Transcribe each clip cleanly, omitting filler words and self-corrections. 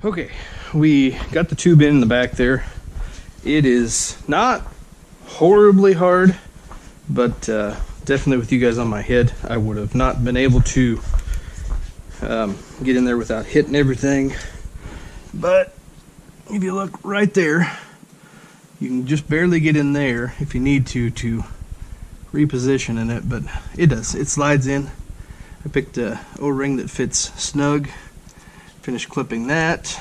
Okay, we got the tube in the back there. It is not horribly hard, but definitely with you guys on my head, I would have not been able to get in there without hitting everything. But if you look right there, you can just barely get in there if you need to reposition in it, but it does. It slides in. I picked a O-ring that fits snug. Finished clipping that.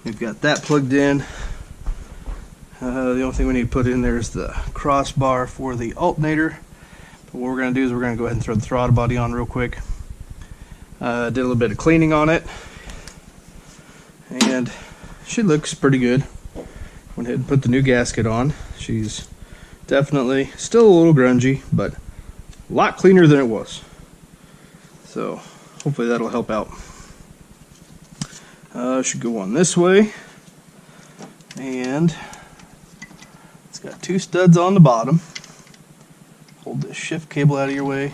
We've got that plugged in. The only thing we need to put in there is the crossbar for the alternator. But what we're going to do is we're going to go ahead and throw the throttle body on real quick. Did a little bit of cleaning on it, and she looks pretty good. Went ahead and put the new gasket on. She's definitely still a little grungy, but a lot cleaner than it was. So hopefully that'll help out. Should go on this way, and it's got two studs on the bottom. Hold this shift cable out of your way,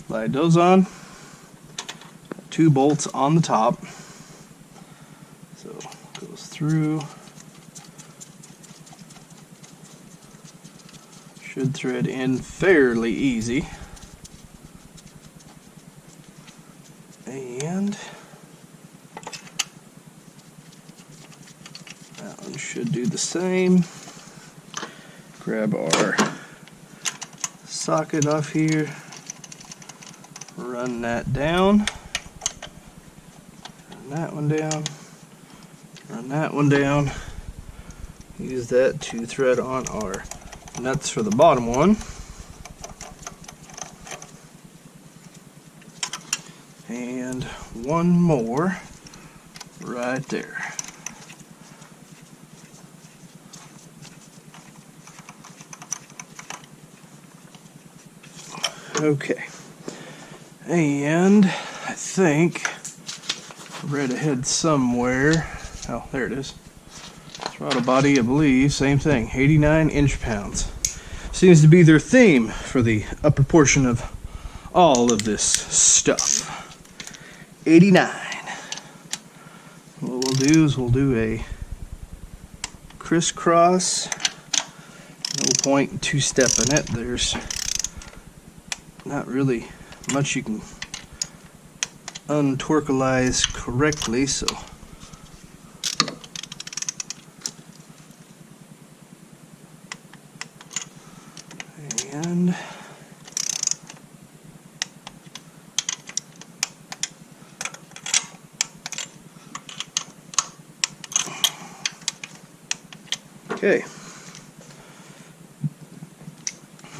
slide those on. Got two bolts on the top, so it goes through. Should thread in fairly easy, and that one should do the same. Grab our socket off here, run that down, run that one down, run that one down. Use that to thread on our nuts for the bottom one. And one more right there. Okay, and I think I read ahead somewhere. Oh, there it is. Throttle body, I believe, same thing, 89 inch-pounds. Seems to be their theme for the upper portion of all of this stuff. 89. What we'll do is we'll do a crisscross. No point in two-stepping it. There's not really much you can untorquelize correctly, so and okay,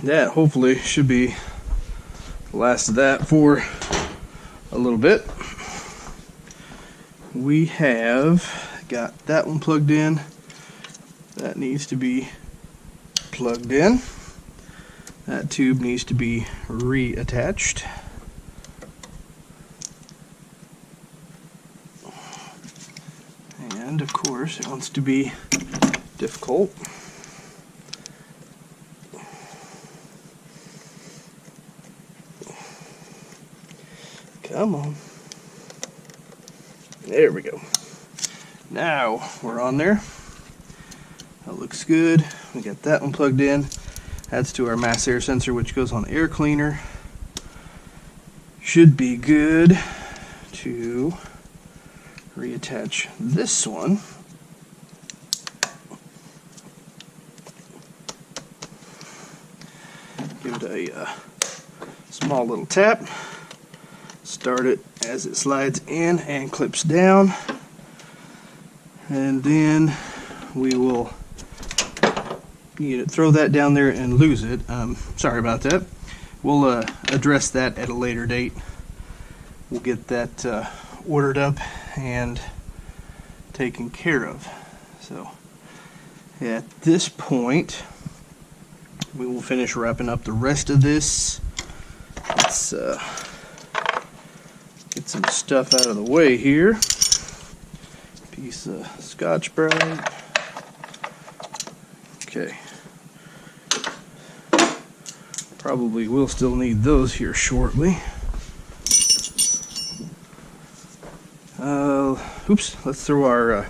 that hopefully should be the last of that for a little bit. We have got that one plugged in. That needs to be plugged in. That tube needs to be reattached. And of course it wants to be difficult. Come on. There we go. Now we're on there. That looks good. We got that one plugged in. That's to our mass air sensor, which goes on the air cleaner. Should be good to reattach this one. Give it a small little tap. Start it as it slides in and clips down, and then we will throw that down there and lose it. Sorry about that. We'll address that at a later date. We'll get that ordered up and taken care of. So at this point, we will finish wrapping up the rest of this. Let's get some stuff out of the way here. Piece of Scotch-Brite. Okay. Probably will still need those here shortly. Let's throw our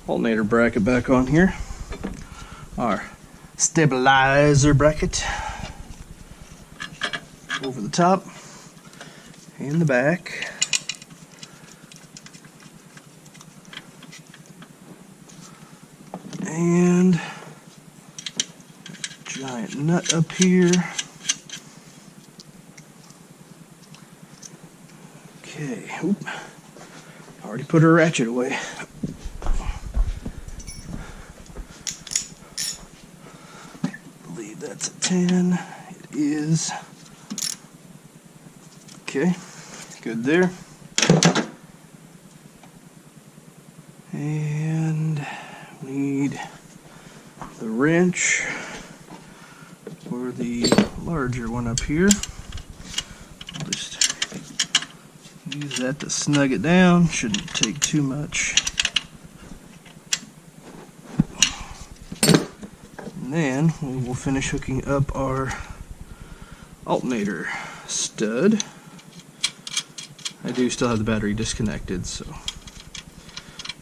alternator bracket back on here. Our stabilizer bracket over the top and the back. And giant nut up here. Okay, oop. Already put her ratchet away. I believe that's a 10. It is. Okay, good there. And we need the wrench for the larger one up here. I'll just use that to snug it down. Shouldn't take too much. And then we will finish hooking up our alternator stud. I do still have the battery disconnected, so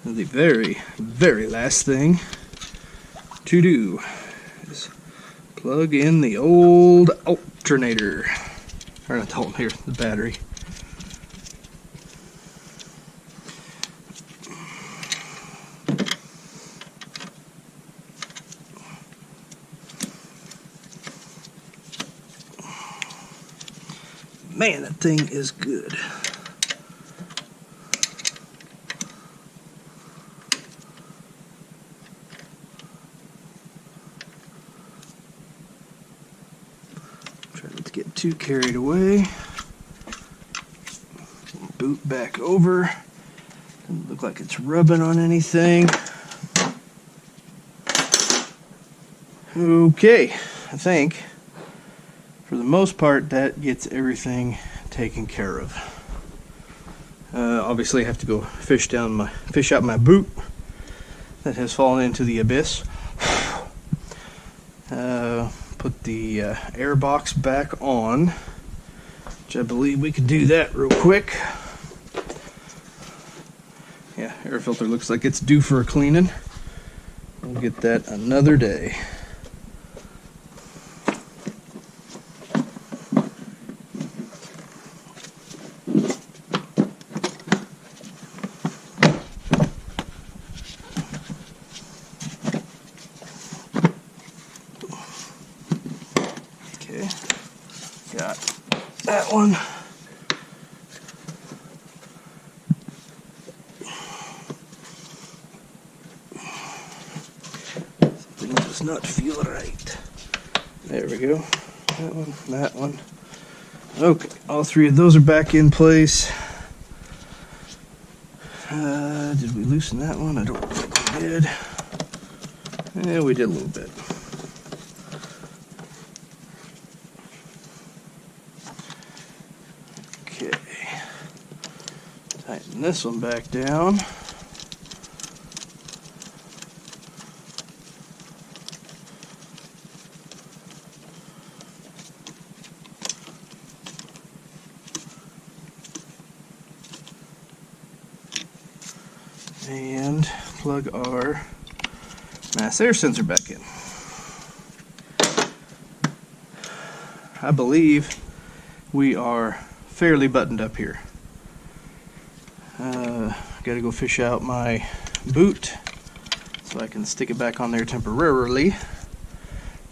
the very, very last thing to do is plug in the old alternator, or not the alternator, the battery. Man, that thing is good. Try not to get too carried away. Boot back over. Doesn't look like it's rubbing on anything. Okay, I think for the most part that gets everything taken care of. Obviously I have to go fish out my boot that has fallen into the abyss. Put the air box back on, which I believe we can do that real quick. Yeah, air filter looks like it's due for a cleaning. We'll get that another day. Okay, got that one. Something does not feel right. There we go. That one, that one. Okay, all three of those are back in place. Did we loosen that one? I don't think we did. Yeah, we did a little bit. Okay, tighten this one back down. And plug our mass air sensor back in. I believe we are fairly buttoned up here. Gotta go fish out my boot so I can stick it back on there temporarily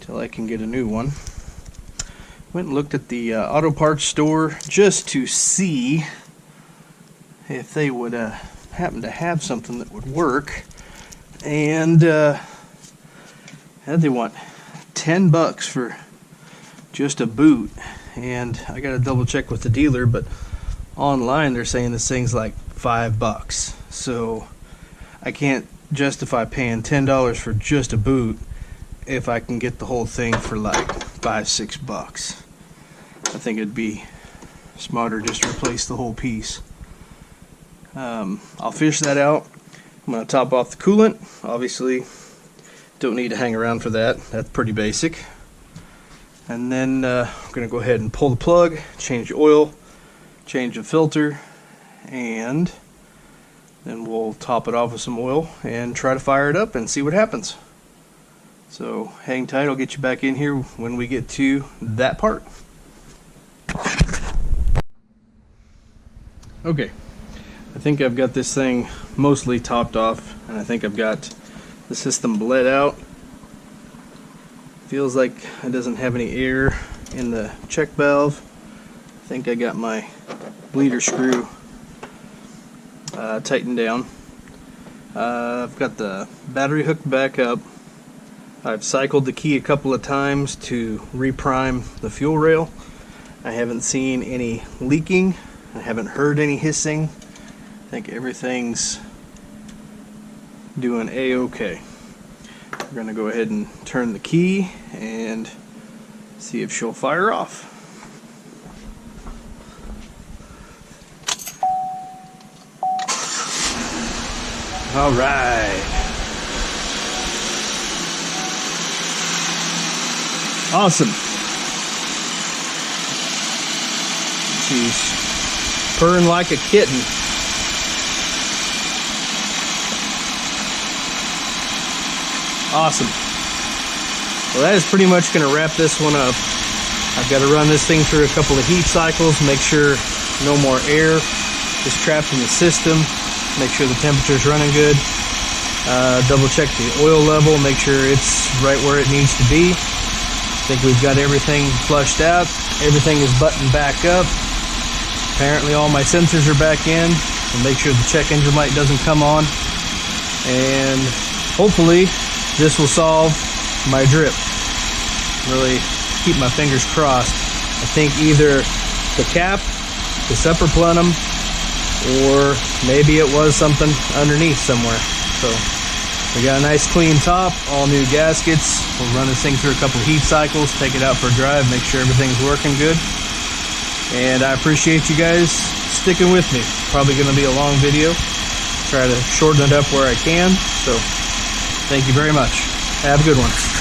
till I can get a new one. Went and looked at the auto parts store just to see if they would happen to have something that would work, and they want $10 for just a boot, and I gotta double check with the dealer, but online they're saying this thing's like $5, so I can't justify paying $10 for just a boot if I can get the whole thing for like $5-6. I think it'd be smarter just to replace the whole piece. I'll fish that out. I'm going to top off the coolant. Obviously, don't need to hang around for that. That's pretty basic. And then I'm going to go ahead and pull the plug, change the oil, change the filter, and Then we'll top it off with some oil and try to fire it up and see what happens. So hang tight, I'll get you back in here when we get to that part. Okay, I think I've got this thing mostly topped off, and I think I've got the system bled out. Feels like it doesn't have any air in the check valve. I think I got my bleeder screw tightened down. I've got the battery hooked back up. I've cycled the key a couple of times to reprime the fuel rail. I haven't seen any leaking. I haven't heard any hissing. I think everything's doing a-okay. We're going to go ahead and turn the key and see if she'll fire off. All right. Awesome. She's purring like a kitten. Awesome. Well, that is pretty much going to wrap this one up. I've got to run this thing through a couple of heat cycles, make sure no more air is trapped in the system, make sure the temperature's running good, double check the oil level, make sure it's right where it needs to be. I think we've got everything flushed out. Everything is buttoned back up. Apparently all my sensors are back in. I'll make sure the check engine light doesn't come on. And hopefully this will solve my drip. Really keep my fingers crossed. I think either the cap, the upper plenum, or maybe it was something underneath somewhere. So we got a nice clean top, all new gaskets. We'll run this thing through a couple of heat cycles, take it out for a drive, make sure everything's working good. And I appreciate you guys sticking with me. Probably going to be a long video. Try to shorten it up where I can. So thank you very much. Have a good one.